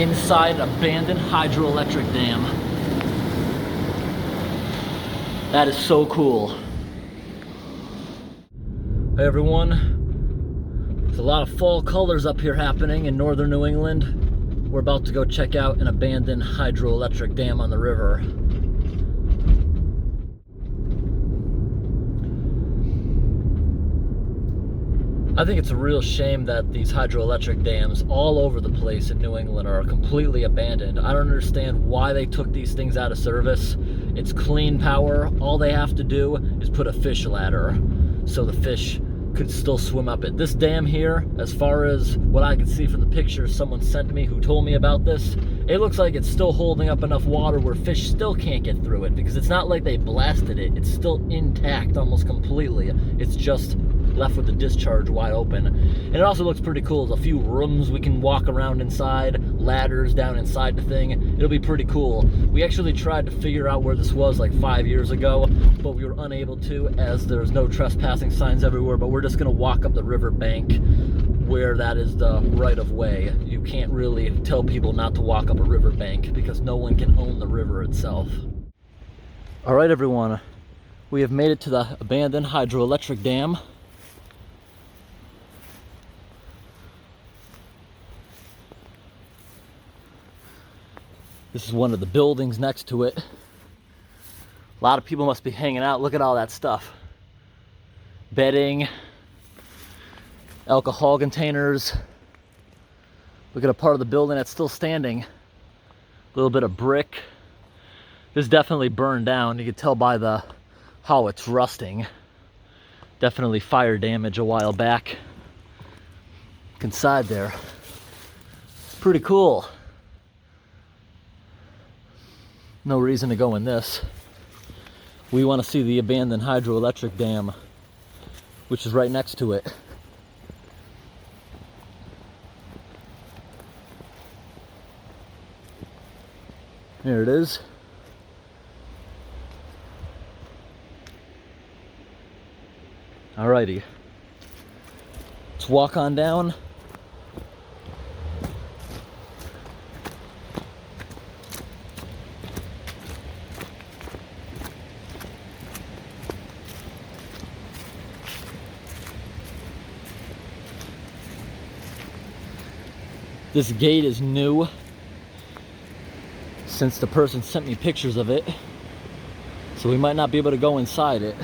inside an abandoned hydroelectric dam. That is so cool. Hey everyone, there's a lot of fall colors up here happening in northern New England. We're about to go check out an abandoned hydroelectric dam on the river. I think it's a real shame that these hydroelectric dams all over the place in New England are completely abandoned. I don't understand why they took these things out of service. It's clean power. All they have to do is put a fish ladder so the fish could still swim up it. This dam here, as far as what I can see from the pictures someone sent me who told me about this, it looks like it's still holding up enough water where fish still can't get through it, because it's not like they blasted it. It's still intact almost completely. It's just left with the discharge wide open. And it also looks pretty cool. There's a few rooms we can walk around inside, ladders down inside the thing. It'll be pretty cool. We actually tried to figure out where this was like 5 years ago, but we were unable to, as there's no trespassing signs everywhere. But we're just gonna walk up the river bank where that is the right of way. You can't really tell people not to walk up a river bank because no one can own the river itself. All right, everyone, we have made it to the abandoned hydroelectric dam. This is one of the buildings next to it. A lot of people must be hanging out. Look at all that stuff. Bedding, alcohol containers. Look at a part of the building that's still standing. A little bit of brick. This definitely burned down. You can tell by how it's rusting. Definitely fire damage a while back. Look inside there. It's pretty cool. No reason to go in this. We want to see the abandoned hydroelectric dam, which is right next to it. There it is. Alrighty. Let's walk on down. This gate is new since the person sent me pictures of it, so we might not be able to go inside it,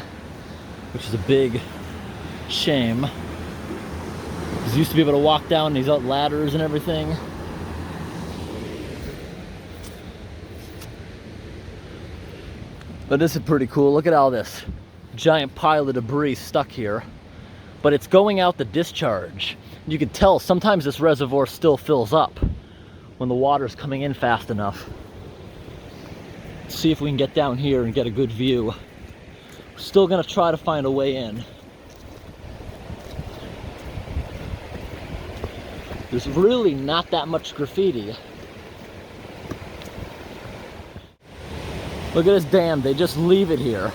which is a big shame. We used to be able to walk down these ladders and everything. But this is pretty cool. Look at all this giant pile of debris stuck here, but it's going out the discharge. You can tell sometimes this reservoir still fills up when the water's coming in fast enough. Let's see if we can get down here and get a good view. We're still gonna try to find a way in. There's really not that much graffiti. Look at this dam, they just leave it here.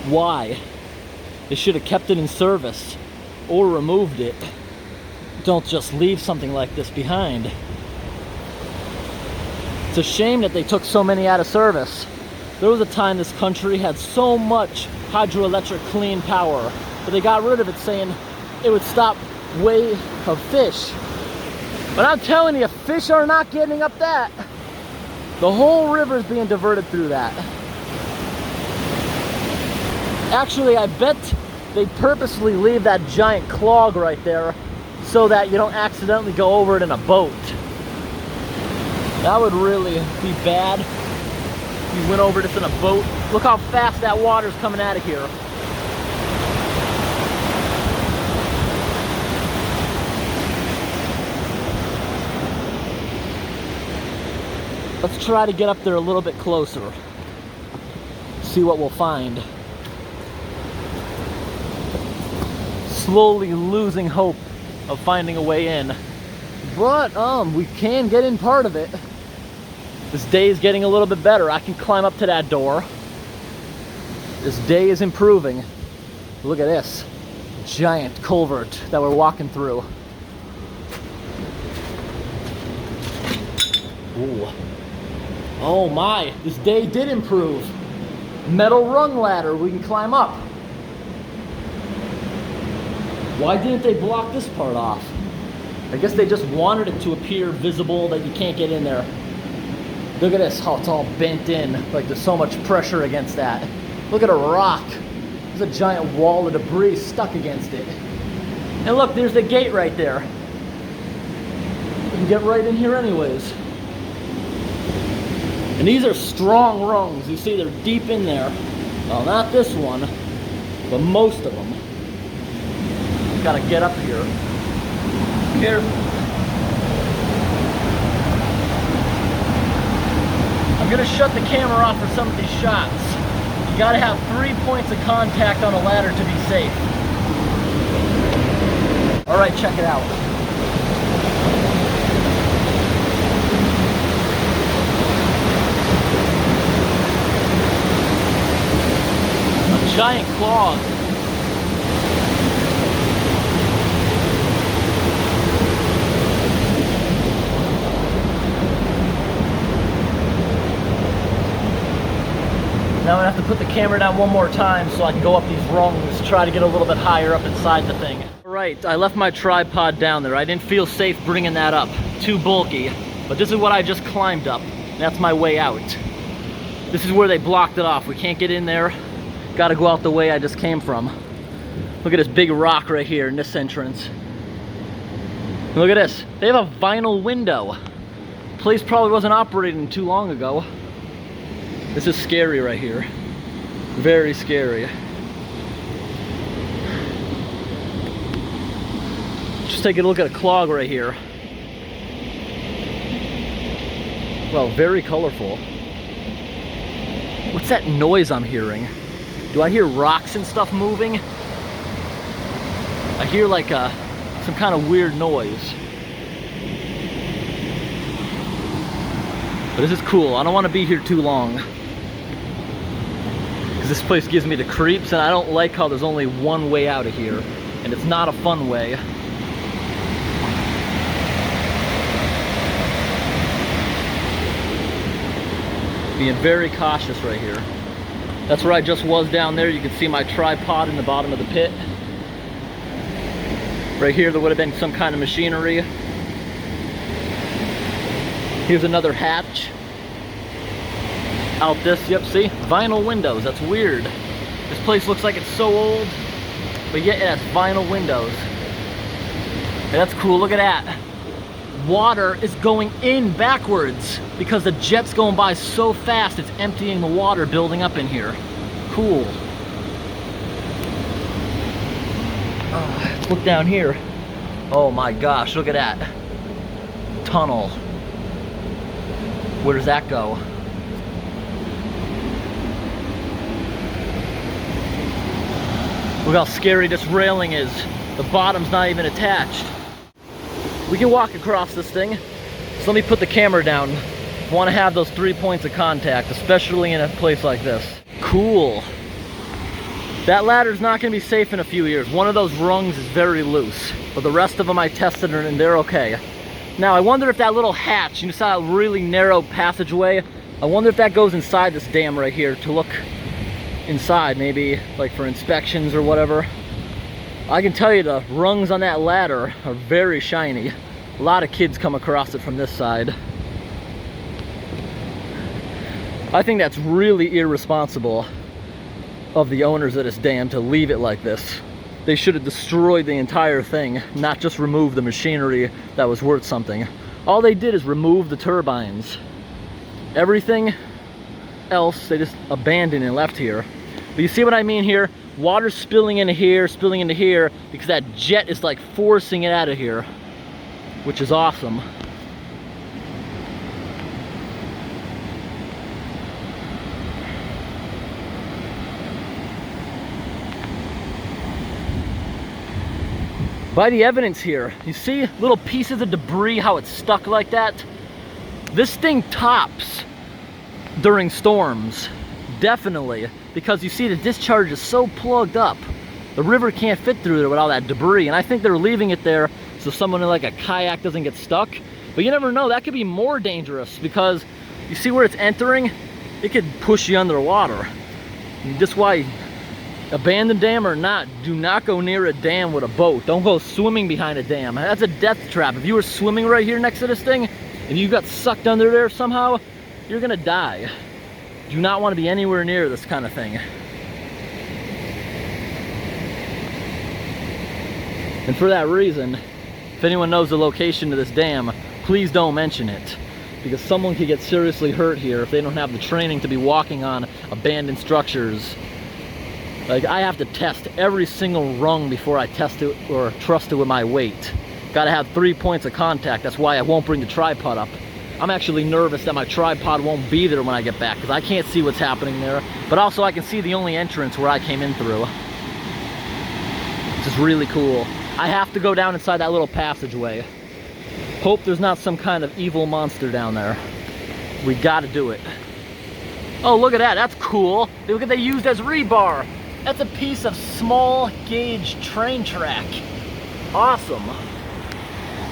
Why? They should have kept it in service or removed it. Don't just leave something like this behind. It's a shame that they took so many out of service. There was a time this country had so much hydroelectric clean power, but they got rid of it saying it would stop wave of fish. But I'm telling you, fish are not getting up that. The whole river is being diverted through that. Actually, I bet they purposely leave that giant clog right there so that you don't accidentally go over it in a boat. That would really be bad if you went over this in a boat. Look how fast that water's coming out of here. Let's try to get up there a little bit closer. See what we'll find. Slowly losing hope of finding a way in, but we can get in part of it. This day is getting a little bit better. I can climb up to that door. This day is improving. Look at this giant culvert that we're walking through. Ooh. Oh my, this day did improve. Metal rung ladder we can climb up. Why didn't they block this part off? I guess they just wanted it to appear visible that you can't get in there. Look at this, how it's all bent in. Like there's so much pressure against that. Look at a rock. There's a giant wall of debris stuck against it. And look, there's the gate right there. You can get right in here anyways. And these are strong rungs. You see they're deep in there. Well, not this one, but most of them. Gotta get up here. Here. I'm gonna shut the camera off for some of these shots. You gotta have 3 points of contact on a ladder to be safe. All right, check it out. A giant clog. Now I'm gonna have to put the camera down one more time so I can go up these rungs, try to get a little bit higher up inside the thing. All right, I left my tripod down there. I didn't feel safe bringing that up, too bulky. But this is what I just climbed up. That's my way out. This is where they blocked it off. We can't get in there. Gotta go out the way I just came from. Look at this big rock right here in this entrance. And look at this, they have a vinyl window. Place probably wasn't operating too long ago. This is scary right here. Very scary. Just take a look at a clog right here. Well, very colorful. What's that noise I'm hearing? Do I hear rocks and stuff moving? I hear like some kind of weird noise. But this is cool. I don't want to be here too long. This place gives me the creeps, and I don't like how there's only one way out of here, and it's not a fun way. Being very cautious right here. That's where I just was down there. You can see my tripod in the bottom of the pit. Right here there would have been some kind of machinery. Here's another hatch. Out this, yep, see? Vinyl windows, that's weird. This place looks like it's so old, but yet it has vinyl windows. Hey, that's cool, look at that. Water is going in backwards because the jet's going by so fast it's emptying the water building up in here. Cool. Let's look down here. Oh my gosh, look at that. Tunnel. Where does that go? Look how scary this railing is. The bottom's not even attached. We can walk across this thing. So let me put the camera down. I want to have those 3 points of contact, especially in a place like this. Cool. That ladder's not going to be safe in a few years. One of those rungs is very loose, but the rest of them I tested and they're okay. Now I wonder if that little hatch, you saw that really narrow passageway, I wonder if that goes inside this dam right here to look inside, maybe like for inspections or whatever. I can tell you the rungs on that ladder are very shiny. A lot of kids come across it from this side. I think that's really irresponsible of the owners of this dam to leave it like this. They should have destroyed the entire thing, not just remove the machinery that was worth something. All they did is remove the turbines. Everything else they just abandoned and left here. But you see what I mean here? Water spilling into here because that jet is like forcing it out of here, which is awesome. By the evidence here, you see little pieces of debris, how it's stuck like that? This thing tops during storms, definitely, because you see the discharge is so plugged up. The river can't fit through there with all that debris, and I think they're leaving it there so someone in like a kayak doesn't get stuck. But you never know, that could be more dangerous because you see where it's entering? It could push you underwater. And that's why, abandoned dam or not, do not go near a dam with a boat. Don't go swimming behind a dam. That's a death trap. If you were swimming right here next to this thing, if you got sucked under there somehow, you're gonna die. Do not want to be anywhere near this kind of thing. And for that reason, if anyone knows the location of this dam, please don't mention it, because someone could get seriously hurt here if they don't have the training to be walking on abandoned structures. Like, I have to test every single rung before I test it or trust it with my weight. Gotta have 3 points of contact. That's why I won't bring the tripod up. I'm actually nervous that my tripod won't be there when I get back, because I can't see what's happening there. But also I can see the only entrance where I came in through. Which is really cool. I have to go down inside that little passageway. Hope there's not some kind of evil monster down there. We gotta do it. Oh, look at that, that's cool. Look what they used as rebar. That's a piece of small gauge train track. Awesome.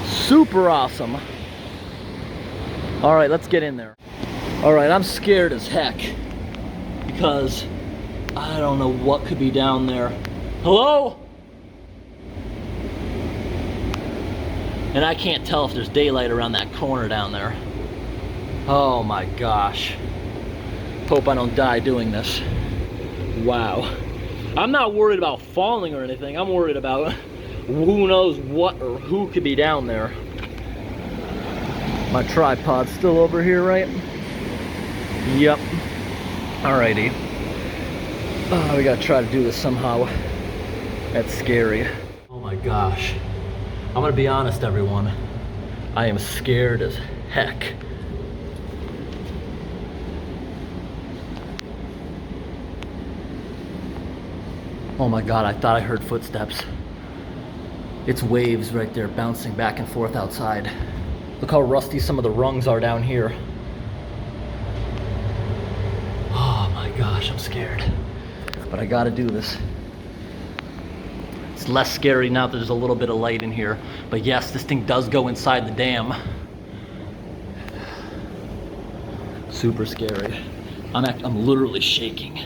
Super awesome. All right, let's get in there. All right, I'm scared as heck because I don't know what could be down there. Hello? And I can't tell if there's daylight around that corner down there. Oh my gosh. Hope I don't die doing this. Wow. I'm not worried about falling or anything. I'm worried about who knows what or who could be down there. My tripod's still over here, right? Yep. Alrighty. Oh, we gotta try to do this somehow. That's scary. Oh my gosh. I'm gonna be honest, everyone. I am scared as heck. Oh my God, I thought I heard footsteps. It's waves right there bouncing back and forth outside. Look how rusty some of the rungs are down here. Oh my gosh, I'm scared. But I gotta do this. It's less scary now that there's a little bit of light in here. But yes, this thing does go inside the dam. Super scary. I'm literally shaking.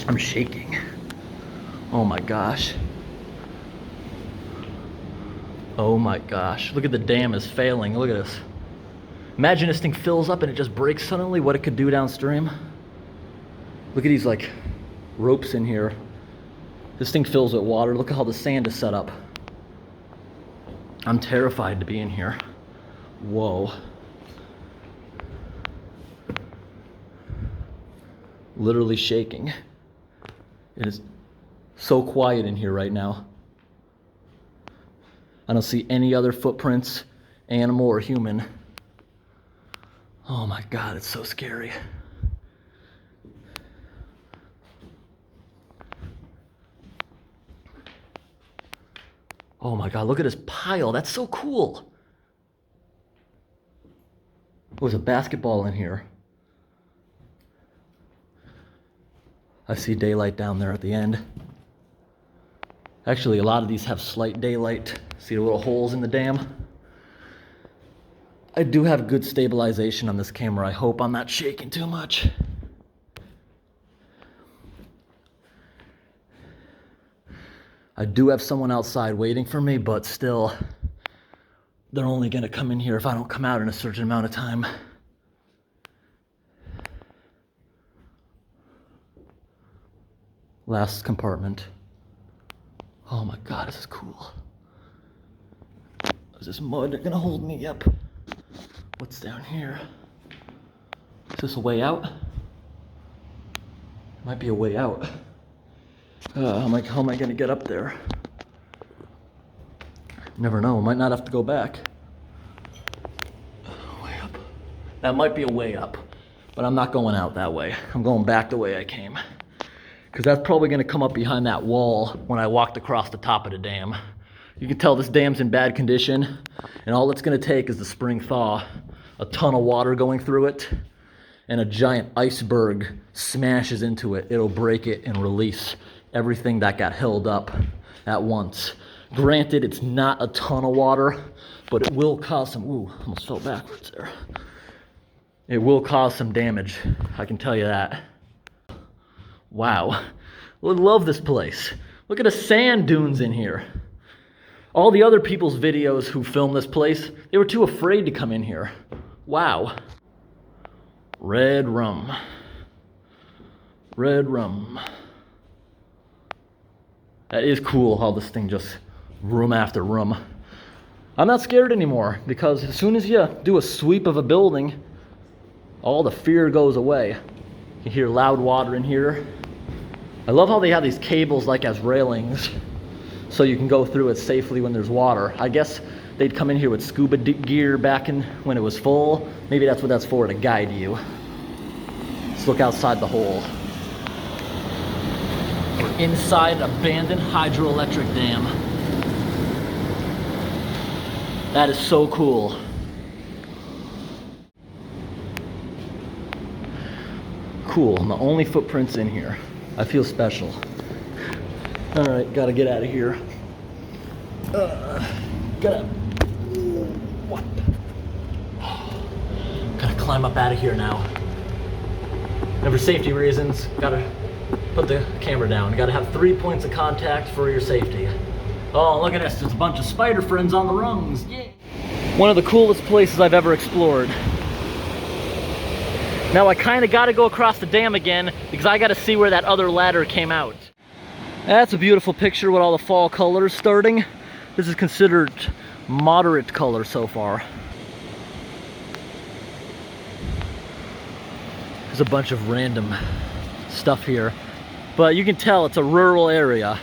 I'm shaking. Oh my gosh. Oh my gosh. Look at the dam is failing. Look at this. Imagine this thing fills up and it just breaks suddenly, what it could do downstream. Look at these like ropes in here. This thing fills with water. Look at how the sand is set up. I'm terrified to be in here. Whoa. Literally shaking. It is so quiet in here right now. I don't see any other footprints, animal or human. Oh my God, it's so scary. Oh my God, look at this pile. That's so cool. There's a basketball in here. I see daylight down there at the end. Actually, a lot of these have slight daylight. See the little holes in the dam? I do have good stabilization on this camera. I hope I'm not shaking too much. I do have someone outside waiting for me, but still, they're only gonna come in here if I don't come out in a certain amount of time. Last compartment. Oh my God, this is cool. Is this mud gonna hold me? Yep. What's down here? Is this a way out? Might be a way out. How am I gonna get up there? Never know, might not have to go back. Way up. That might be a way up, but I'm not going out that way. I'm going back the way I came. Because that's probably gonna come up behind that wall when I walked across the top of the dam. You can tell this dam's in bad condition, and all it's gonna take is the spring thaw, a ton of water going through it, and a giant iceberg smashes into it. It'll break it and release everything that got held up at once. Granted, it's not a ton of water, but it will cause some, ooh, almost fell backwards there. It will cause some damage, I can tell you that. Wow, I love this place. Look at the sand dunes in here. All the other people's videos who filmed this place, they were too afraid to come in here. Wow. Red rum. Red rum. That is cool how this thing just room after room. I'm not scared anymore because as soon as you do a sweep of a building, all the fear goes away. You can hear loud water in here. I love how they have these cables like as railings so you can go through it safely when there's water. I guess they'd come in here with scuba gear back in when it was full. Maybe that's what that's for, to guide you. Let's look outside the hole. We're inside an abandoned hydroelectric dam. That is so cool. Cool, my only footprints in here. I feel special. All right, gotta get out of here. Gotta climb up out of here now. And for safety reasons, gotta put the camera down. Gotta have 3 points of contact for your safety. Oh, look at this, there's a bunch of spider friends on the rungs. Yeah. One of the coolest places I've ever explored. Now I kind of got to go across the dam again because I got to see where that other ladder came out. That's a beautiful picture with all the fall colors starting. This is considered moderate color so far. There's a bunch of random stuff here, but you can tell it's a rural area.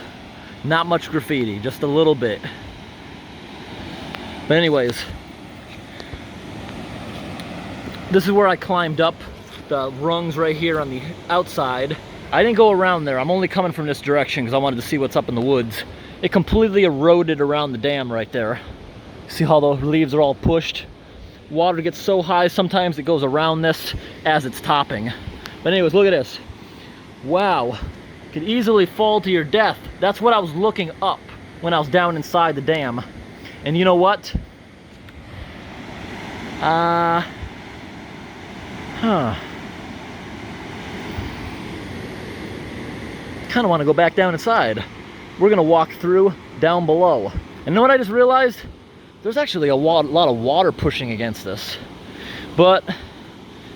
Not much graffiti, just a little bit. But anyways, this is where I climbed up. The rungs right here on the outside. I didn't go around there. I'm only coming from this direction because I wanted to see what's up in the woods. It completely eroded around the dam right there. See how the leaves are all pushed? Water gets so high sometimes it goes around this as it's topping. But anyways, look at this. Wow, could easily fall to your death. That's what I was looking up when I was down inside the dam. And you know what? Kind of want to go back down inside. We're gonna walk through down below. And you know what I just realized? There's actually a lot of water pushing against this. But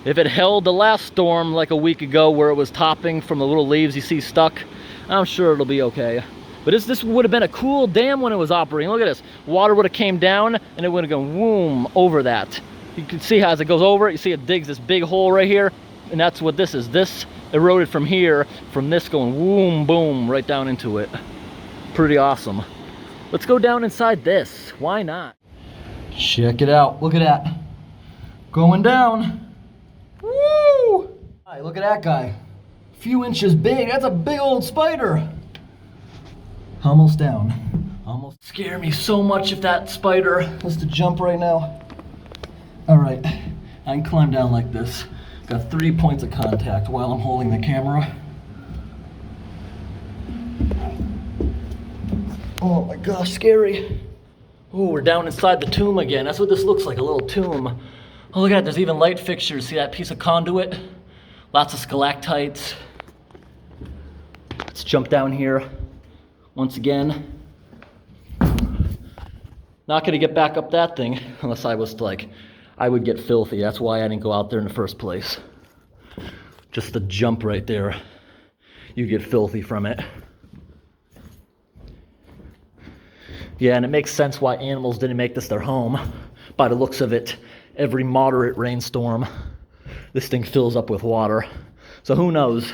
if it held the last storm like a week ago where it was topping from the little leaves you see stuck, I'm sure it'll be okay. But this would have been a cool dam when it was operating. Look at this. Water would have came down and it would have gone whoom over that. You can see how as it goes over it, you see it digs this big hole right here. And that's what this is. This eroded from here, from this going whoom, boom, right down into it. Pretty awesome. Let's go down inside this. Why not? Check it out. Look at that. Going down. Woo! Right, look at that guy. A few inches big. That's a big old spider. Almost down. Almost scare me so much if that spider was to jump right now. All right, I can climb down like this. Got 3 points of contact while I'm holding the camera. Oh my gosh, scary. Oh, we're down inside the tomb again. That's what this looks like, a little tomb. Oh, look at that, there's even light fixtures. See that piece of conduit? Lots of stalactites. Let's jump down here once again. Not gonna get back up that thing unless I was like, I would get filthy. That's why I didn't go out there in the first place. Just the jump right there, you get filthy from it. Yeah, and it makes sense why animals didn't make this their home. By the looks of it, every moderate rainstorm, this thing fills up with water. So who knows?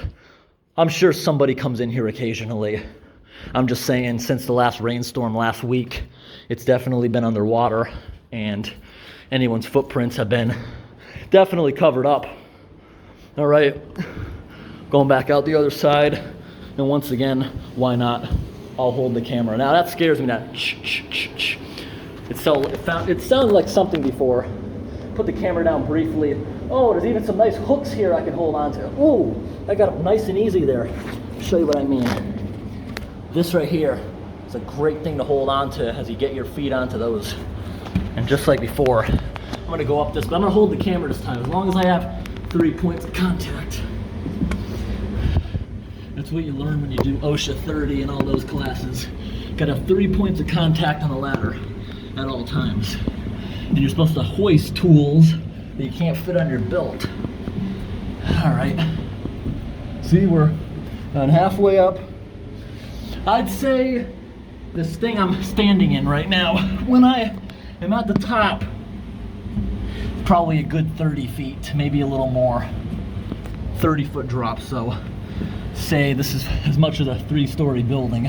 I'm sure somebody comes in here occasionally. I'm just saying, since the last rainstorm last week, it's definitely been underwater, and anyone's footprints have been definitely covered up. All right, going back out the other side, and once again, why not? I'll hold the camera. Now that scares me, that it sounded like something before. Put the camera down briefly. Oh, there's even some nice hooks here I can hold on to. Ooh, I got it nice and easy there. Show you what I mean. This right here, It's a great thing to hold on to as you get your feet onto those. And just like before, I'm gonna go up this, but I'm gonna hold the camera this time, as long as I have 3 points of contact. That's what you learn when you do OSHA 30 and all those classes. Gotta have 3 points of contact on the ladder at all times. And you're supposed to hoist tools that you can't fit on your belt. All right. See, we're about halfway up. I'd say this thing I'm standing in right now, when I am at the top, probably a good 30 feet, maybe a little more. 30-foot drop, so say this is as much as a 3-story building.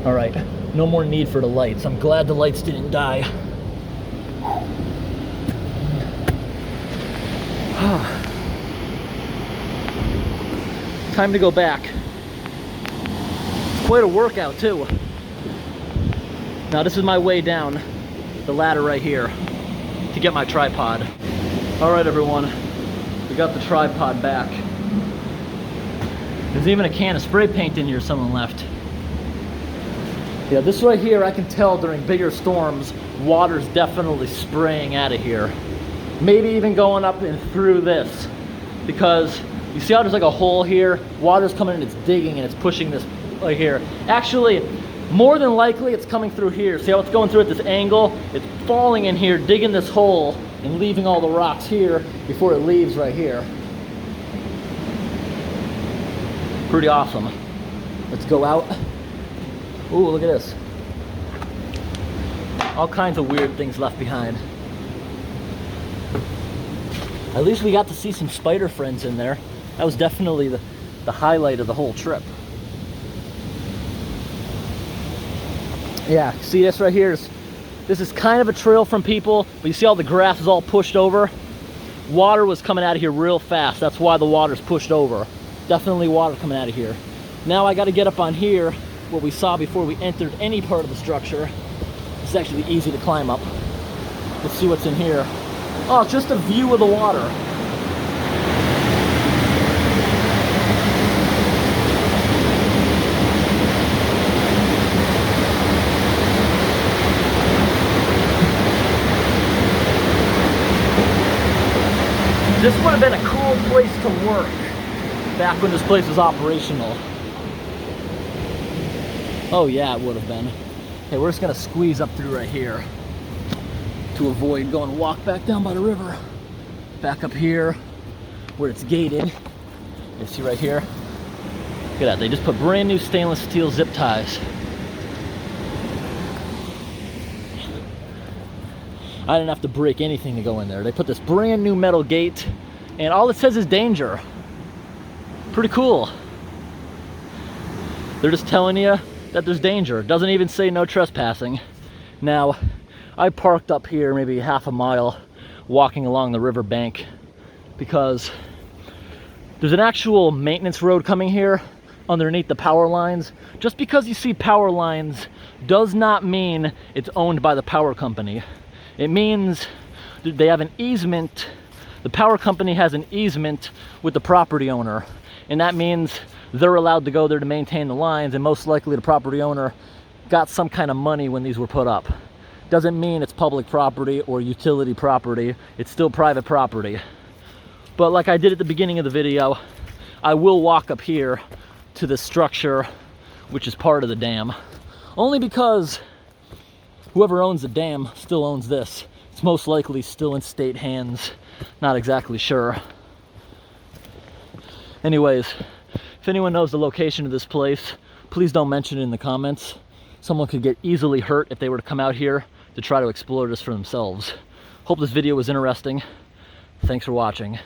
All right, no more need for the lights. I'm glad the lights didn't die. Time to go back. It's quite a workout too. Now this is my way down the ladder right here to get my tripod. All right, everyone, we got the tripod back. There's even a can of spray paint in here someone left. Yeah, this right here, I can tell during bigger storms, water's definitely spraying out of here. Maybe even going up and through this, because you see how there's like a hole here? Water's coming in, it's digging, and it's pushing this right here. Actually, more than likely, it's coming through here. See how it's going through at this angle? It's falling in here, digging this hole, and leaving all the rocks here before it leaves right here. Pretty awesome. Let's go out. Ooh, look at this. All kinds of weird things left behind. At least we got to see some spider friends in there. That was definitely the highlight of the whole trip. Yeah, see this right here? This is kind of a trail from people, but you see all the grass is all pushed over? Water was coming out of here real fast. That's why the water's pushed over. Definitely water coming out of here. Now I got to get up on here, what we saw before we entered any part of the structure. It's actually easy to climb up. Let's see what's in here. Oh, it's just a view of the water. This would have been a cool place to work back when this place was operational. Oh yeah, it would have been. Okay, we're just gonna squeeze up through right here to avoid going walk back down by the river. Back up here where it's gated. You see right here? Look at that, they just put brand new stainless steel zip ties. I didn't have to break anything to go in there. They put this brand new metal gate and all it says is danger. Pretty cool. They're just telling you that there's danger. It doesn't even say no trespassing. Now, I parked up here maybe half a mile walking along the river bank because there's an actual maintenance road coming here underneath the power lines. Just because you see power lines does not mean it's owned by the power company. It means they have an easement. The power company has an easement with the property owner, and that means they're allowed to go there to maintain the lines, and most likely the property owner got some kind of money when these were put up. Doesn't mean it's public property or utility property. It's still private property. But like I did at the beginning of the video, I will walk up here to the structure which is part of the dam, only because whoever owns the dam still owns this. It's most likely still in state hands. Not exactly sure. Anyways, if anyone knows the location of this place, please don't mention it in the comments. Someone could get easily hurt if they were to come out here to try to explore this for themselves. Hope this video was interesting. Thanks for watching.